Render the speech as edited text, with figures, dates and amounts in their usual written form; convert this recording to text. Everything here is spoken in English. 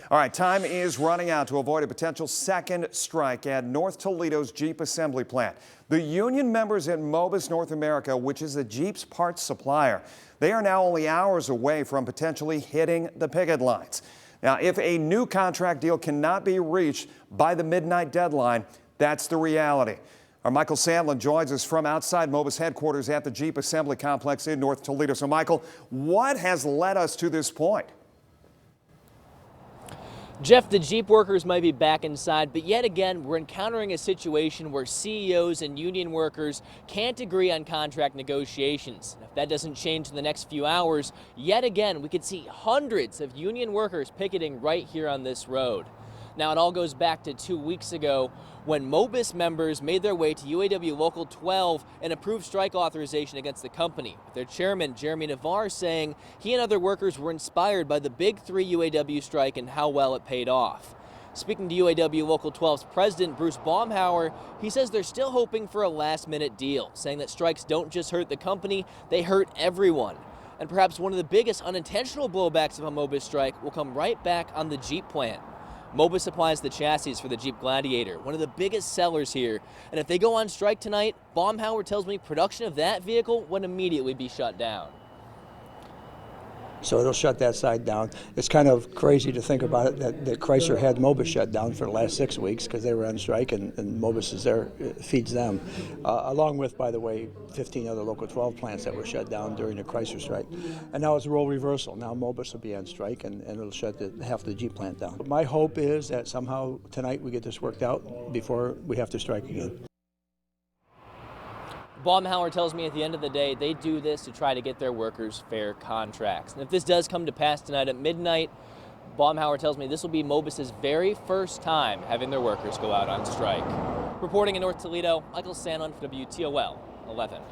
All right, time is running out to avoid a potential second strike at North Toledo's Jeep assembly plant. The union members at Mobis North America, which is the Jeep's parts supplier, they are now only hours away from potentially hitting the picket lines. Now, if a new contract deal cannot be reached by the midnight deadline, that's the reality. Our Michael Sandlin joins us from outside Mobis headquarters at the Jeep assembly complex in North Toledo. So, Michael, what has led us to this point? Jeff, the Jeep workers might be back inside, but yet again, we're encountering a situation where CEOs and union workers can't agree on contract negotiations. If that doesn't change in the next few hours, yet again, we could see hundreds of union workers picketing right here on this road. Now, it all goes back to 2 weeks ago when Mobis members made their way to UAW Local 12 and approved strike authorization against the company, with their chairman, Jeremy Navarre, saying he and other workers were inspired by the Big 3 UAW strike and how well it paid off. Speaking to UAW Local 12's president, Bruce Baumhauer, he says they're still hoping for a last-minute deal, saying that strikes don't just hurt the company, they hurt everyone. And perhaps one of the biggest unintentional blowbacks of a Mobis strike will come right back on the Jeep plant. Mobis supplies the chassis for the Jeep Gladiator, one of the biggest sellers here. And if they go on strike tonight, Baumhauer tells me production of that vehicle would immediately be shut down. So it'll shut that side down. It's kind of crazy to think about it that Chrysler had Mobis shut down for the last 6 weeks because they were on strike, and Mobis is there, feeds them. Along with, by the way, 15 other Local 12 plants that were shut down during the Chrysler strike. And now it's a role reversal. Now Mobis will be on strike, and it'll shut half the Jeep plant down. My hope is that somehow tonight we get this worked out before we have to strike again. Baumhauer tells me at the end of the day, they do this to try to get their workers fair contracts. And if this does come to pass tonight at midnight, Baumhauer tells me this will be Mobis's very first time having their workers go out on strike. Reporting in North Toledo, Michael Sandlin for WTOL 11.